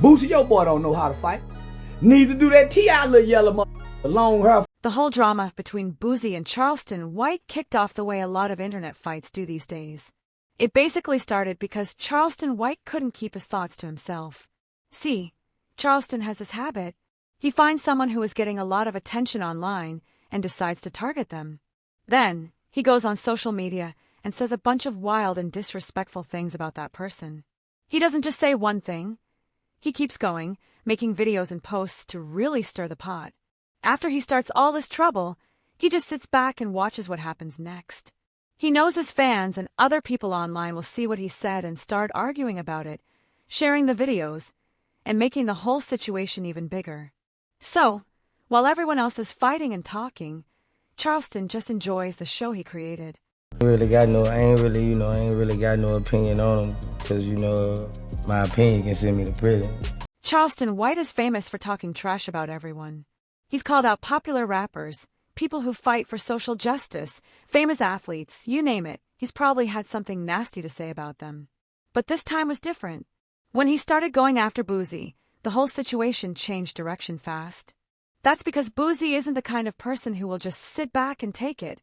Boosie, your boy don't know how to fight. Neither do that T.I. little yellow mother. Long hair. The whole drama between Boosie and Charleston White kicked off the way a lot of internet fights do these days. It basically started because Charleston White couldn't keep his thoughts to himself. See, Charleston has this habit. He finds someone who is getting a lot of attention online and decides to target them. Then, he goes on social media and says a bunch of wild and disrespectful things about that person. He doesn't just say one thing. He keeps going, making videos and posts to really stir the pot. After he starts all this trouble, he just sits back and watches what happens next. He knows his fans and other people online will see what he said and start arguing about it, sharing the videos, and making the whole situation even bigger. So, while everyone else is fighting and talking, Charleston just enjoys the show he created. I ain't really got no opinion on him, because, my opinion can send me to prison. Charleston White is famous for talking trash about everyone. He's called out popular rappers, people who fight for social justice, famous athletes, you name it. He's probably had something nasty to say about them. But this time was different. When he started going after Boosie, the whole situation changed direction fast. That's because Boosie isn't the kind of person who will just sit back and take it,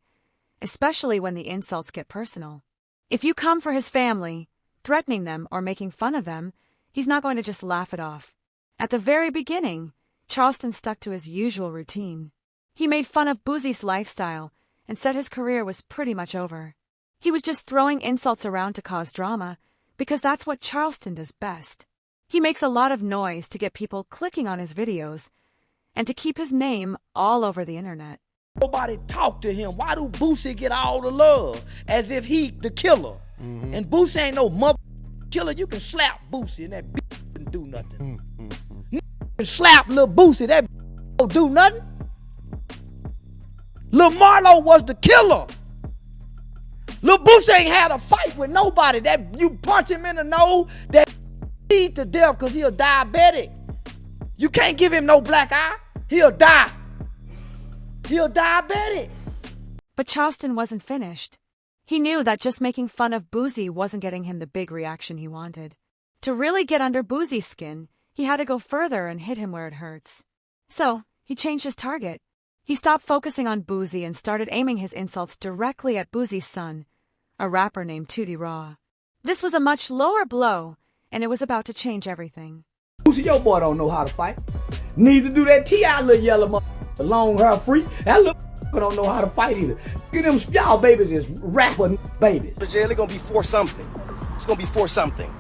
especially when the insults get personal. If you come for his family, threatening them or making fun of them, he's not going to just laugh it off. At the very beginning, Charleston stuck to his usual routine. He made fun of Boosie's lifestyle and said his career was pretty much over. He was just throwing insults around to cause drama, because that's what Charleston does best. He makes a lot of noise to get people clicking on his videos and to keep his name all over the internet. Nobody talk to him. Why do Boosie get all the love? As if he the killer. Mm-hmm. And Boosie ain't no mother killer. You can slap Boosie and that bitch wouldn't do nothing. You can slap Lil Boosie, that bitch don't do nothing. Lil Marlo was the killer. Lil Boosie ain't had a fight with nobody. That you punch him in the nose, that bleed to death because he a diabetic. You can't give him no black eye. He'll die. He'll diabetic. But Charleston wasn't finished. He knew that just making fun of Boosie wasn't getting him the big reaction he wanted. To really get under Boosie's skin, he had to go further and hit him where it hurts. So, he changed his target. He stopped focusing on Boosie and started aiming his insults directly at Boosie's son, a rapper named Tootie Raw. This was a much lower blow, and it was about to change everything. Boosie, your boy don't know how to fight. Neither do that T.I. little yellow mother. Long hair freak. That little don't know how to fight either. Look at them y'all babies is rapper babies. The jail, it's gonna be for something. It's gonna be for something.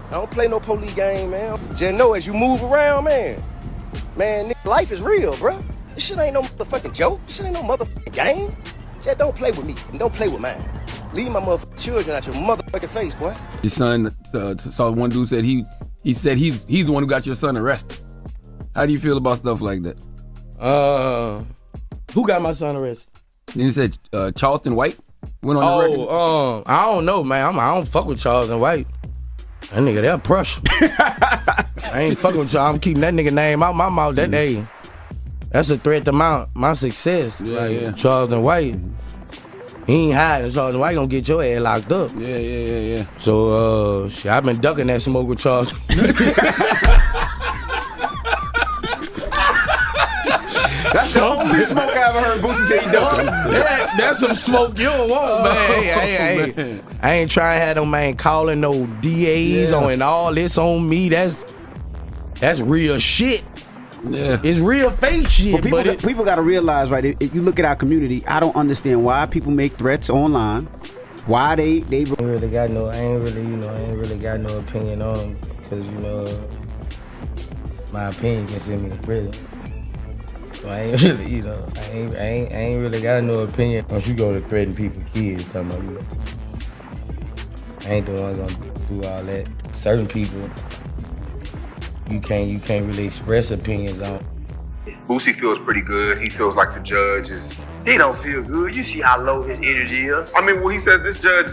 I don't play no police game, man. Just know as you move around, man, life is real, bro. This shit ain't no motherfucking joke. This shit ain't no motherfucking game. Just don't play with me and don't play with mine. Leave my motherfucking children out your motherfucking face, boy. Your son saw one dude said he said he's the one who got your son arrested. How do you feel about stuff like that? Who got my son arrested? Then he said Charleston White went on the record. I don't know, man. I don't fuck with Charleston White. That nigga, they're Prussian. I ain't fucking with y'all. I'm keeping that nigga name out my mouth. That day, that's a threat to my success. Yeah. Charleston White, he ain't hiding. Charleston White gonna get your ass locked up. Yeah. So, shit, I've been ducking that smoke with Charleston. That's the only smoke I ever heard Boosie say he ducking. That's some smoke you don't want, man. Hey, I ain't trying to have them man calling no DAs on and all this on me. That's real shit. Yeah. It's real fake shit. But people got to realize, right, if you look at our community, I don't understand why people make threats online. Why they I ain't really got no opinion on him, because, my opinion can send me to prison. So I ain't really, I ain't really got no opinion. Once you go to threaten people's kids, talking about I ain't the one gonna do all that. Certain people, you can't really express opinions on. Boosie feels pretty good. He feels like the judge is. He don't feel good. You see how low his energy is. I mean, well, he says this judge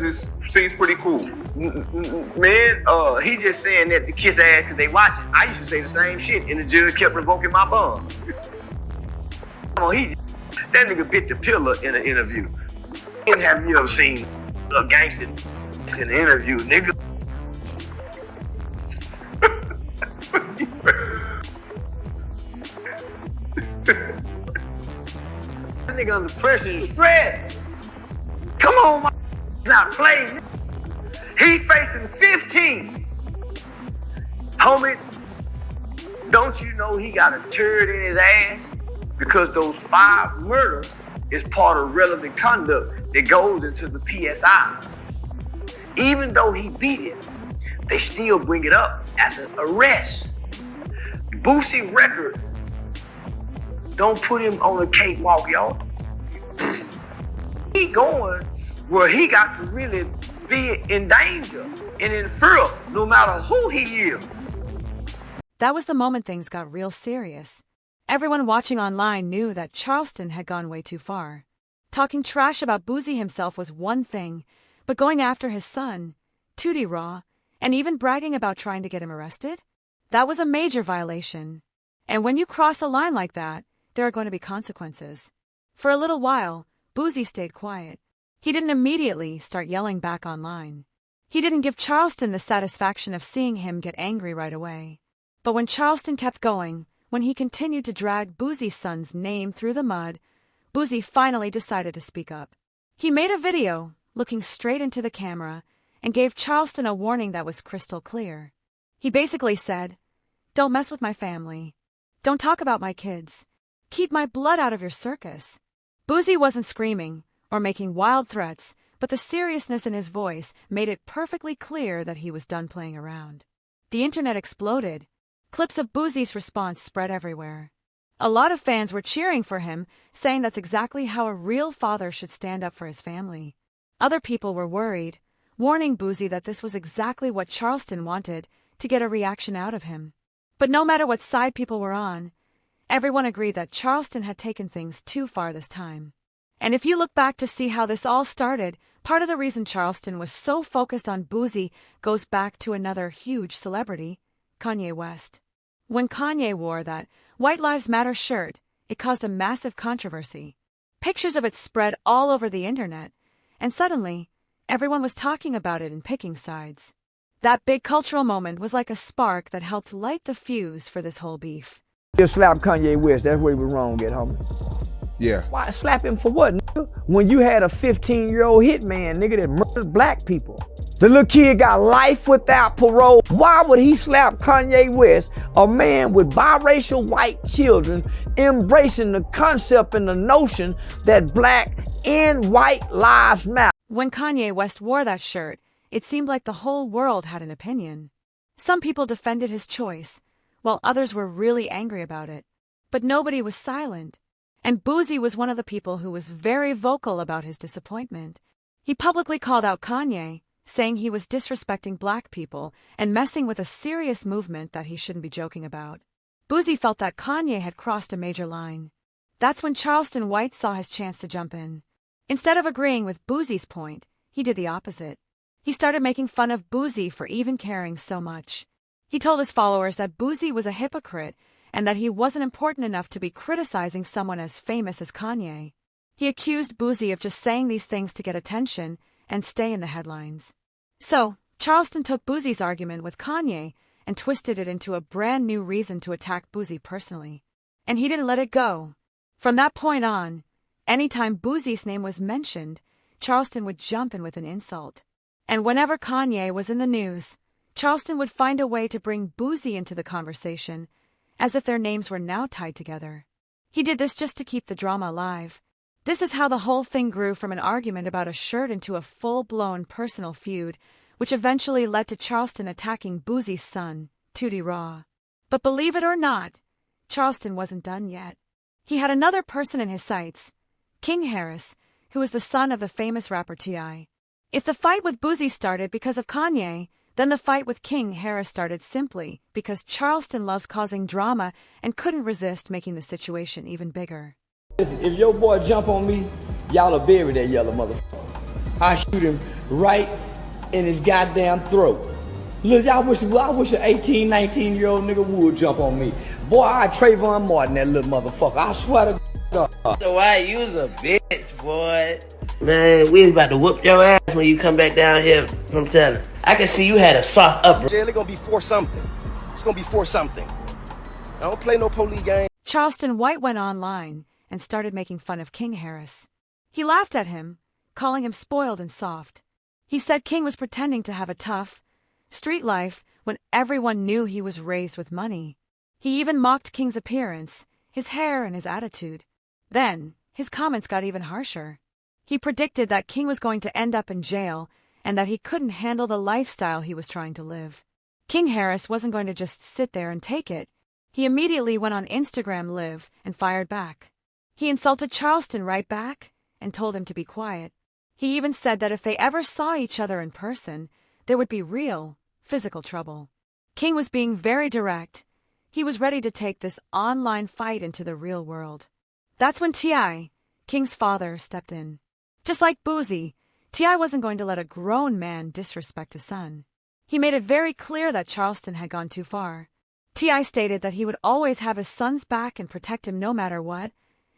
seems pretty cool. Man, he just saying that to kiss ass because they watching. I used to say the same shit, and the judge kept revoking my bond. That nigga bit the pillar in an interview. And have you ever seen a gangster in an interview, nigga? That nigga under pressure and stress. Come on, my not playing. He facing 15. Homie, don't you know he got a turd in his ass? Because those 5 murders is part of relevant conduct that goes into the PSI. Even though he beat it, they still bring it up as an arrest. Boosie record don't put him on a cakewalk, y'all. He going where he got to really be in danger and in fear, no matter who he is. That was the moment things got real serious. Everyone watching online knew that Charleston had gone way too far. Talking trash about Boosie himself was one thing, but going after his son, Tootie Raw, and even bragging about trying to get him arrested? That was a major violation. And when you cross a line like that, there are going to be consequences. For a little while, Boosie stayed quiet. He didn't immediately start yelling back online. He didn't give Charleston the satisfaction of seeing him get angry right away. But when Charleston kept going, when he continued to drag Boosie's son's name through the mud, Boosie finally decided to speak up. He made a video, looking straight into the camera, and gave Charleston a warning that was crystal clear. He basically said, "Don't mess with my family. Don't talk about my kids. Keep my blood out of your circus." Boosie wasn't screaming or making wild threats, but the seriousness in his voice made it perfectly clear that he was done playing around. The internet exploded. Clips of Boosie's response spread everywhere. A lot of fans were cheering for him, saying that's exactly how a real father should stand up for his family. Other people were worried, warning Boosie that this was exactly what Charleston wanted, to get a reaction out of him. But no matter what side people were on, everyone agreed that Charleston had taken things too far this time. And if you look back to see how this all started, part of the reason Charleston was so focused on Boosie goes back to another huge celebrity, Kanye West. When Kanye wore that White Lives Matter shirt, it caused a massive controversy. Pictures of it spread all over the internet, and suddenly, everyone was talking about it and picking sides. That big cultural moment was like a spark that helped light the fuse for this whole beef. You slap Kanye West, that's where he was wrong at, homie. Yeah. Why slap him for what, nigga? When you had a 15-year-old hitman, nigga, that murdered black people. The little kid got life without parole. Why would he slap Kanye West, a man with biracial white children, embracing the concept and the notion that black and white lives matter? When Kanye West wore that shirt, it seemed like the whole world had an opinion. Some people defended his choice, while others were really angry about it. But nobody was silent. And Boosie was one of the people who was very vocal about his disappointment. He publicly called out Kanye, saying he was disrespecting black people and messing with a serious movement that he shouldn't be joking about. Boosie felt that Kanye had crossed a major line. That's when Charleston White saw his chance to jump in. Instead of agreeing with Boosie's point, he did the opposite. He started making fun of Boosie for even caring so much. He told his followers that Boosie was a hypocrite and that he wasn't important enough to be criticizing someone as famous as Kanye. He accused Boosie of just saying these things to get attention and stay in the headlines. So, Charleston took Boosie's argument with Kanye and twisted it into a brand new reason to attack Boosie personally. And he didn't let it go. From that point on, anytime Boosie's name was mentioned, Charleston would jump in with an insult. And whenever Kanye was in the news, Charleston would find a way to bring Boosie into the conversation, as if their names were now tied together. He did this just to keep the drama alive. This is how the whole thing grew from an argument about a shirt into a full-blown personal feud, which eventually led to Charleston attacking Boosie's son, Tootie Raw. But believe it or not, Charleston wasn't done yet. He had another person in his sights, King Harris, who was the son of the famous rapper T.I. If the fight with Boosie started because of Kanye, then the fight with King Harris started simply because Charleston loves causing drama and couldn't resist making the situation even bigger. If your boy jump on me, y'all will bury that yellow motherfucker. I shoot him right in his goddamn throat. Look, I wish an 18, 19-year-old nigga would jump on me. Boy, I Trayvon Martin that little motherfucker. I swear to God. So why you was a bitch, boy? Man, we was about to whoop your ass when you come back down here from telling. I can see you had a soft upbringing. Jail, it gonna be for something. It's gonna be for something. I don't play no police game. Charleston White went online and started making fun of King Harris. He laughed at him, calling him spoiled and soft. He said King was pretending to have a tough street life when everyone knew he was raised with money. He even mocked King's appearance, his hair, and his attitude. Then, his comments got even harsher. He predicted that King was going to end up in jail and that he couldn't handle the lifestyle he was trying to live. King Harris wasn't going to just sit there and take it. He immediately went on Instagram Live and fired back. He insulted Charleston right back and told him to be quiet. He even said that if they ever saw each other in person, there would be real, physical trouble. King was being very direct. He was ready to take this online fight into the real world. That's when T.I., King's father, stepped in. Just like Boosie, T.I. wasn't going to let a grown man disrespect his son. He made it very clear that Charleston had gone too far. T.I. stated that he would always have his son's back and protect him no matter what,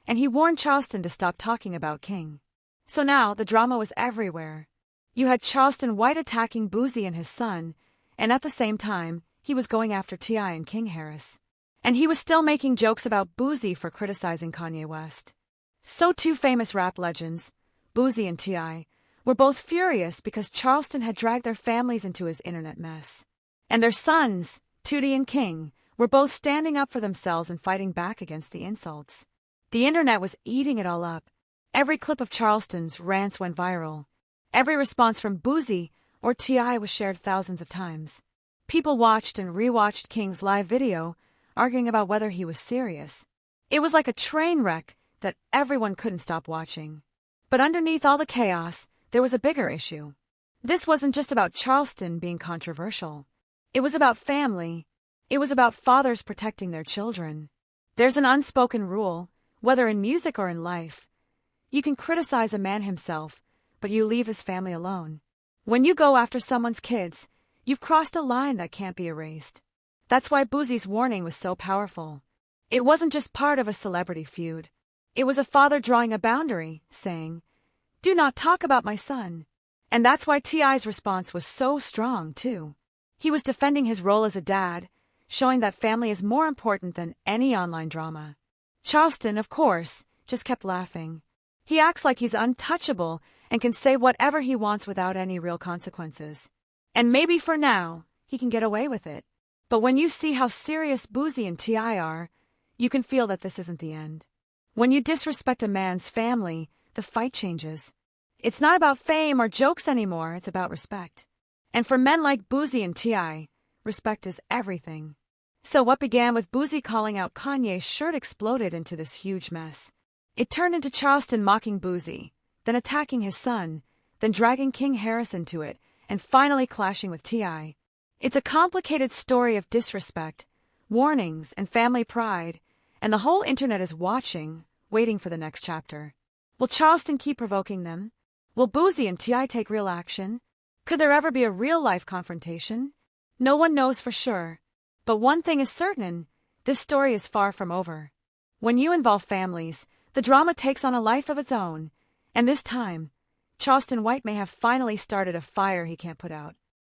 and he warned Charleston to stop talking about King. So now the drama was everywhere. You had Charleston White attacking Boosie and his son, and at the same time, he was going after T.I. and King Harris. And he was still making jokes about Boosie for criticizing Kanye West. So two famous rap legends, Boosie and T.I., were both furious because Charleston had dragged their families into his internet mess. And their sons, Tootie and King, were both standing up for themselves and fighting back against the insults. The internet was eating it all up. Every clip of Charleston's rants went viral. Every response from Boosie or T.I. was shared thousands of times. People watched and rewatched King's live video, arguing about whether he was serious. It was like a train wreck that everyone couldn't stop watching. But underneath all the chaos, there was a bigger issue. This wasn't just about Charleston being controversial. It was about family. It was about fathers protecting their children. There's an unspoken rule, whether in music or in life. You can criticize a man himself, but you leave his family alone. When you go after someone's kids, you've crossed a line that can't be erased. That's why Boosie's warning was so powerful. It wasn't just part of a celebrity feud. It was a father drawing a boundary, saying, "Do not talk about my son." And that's why T.I.'s response was so strong, too. He was defending his role as a dad, showing that family is more important than any online drama. Charleston, of course, just kept laughing. He acts like he's untouchable and can say whatever he wants without any real consequences. And maybe for now, he can get away with it. But when you see how serious Boosie and T.I. are, you can feel that this isn't the end. When you disrespect a man's family, the fight changes. It's not about fame or jokes anymore, it's about respect. And for men like Boosie and T.I., respect is everything. So what began with Boosie calling out Kanye's shirt exploded into this huge mess. It turned into Charleston mocking Boosie, then attacking his son, then dragging King Harris into it, and finally clashing with T.I. It's a complicated story of disrespect, warnings, and family pride, and the whole internet is watching, waiting for the next chapter. Will Charleston keep provoking them? Will Boosie and T.I. take real action? Could there ever be a real-life confrontation? No one knows for sure. But one thing is certain, this story is far from over. When you involve families, the drama takes on a life of its own, and this time, Charleston White may have finally started a fire he can't put out.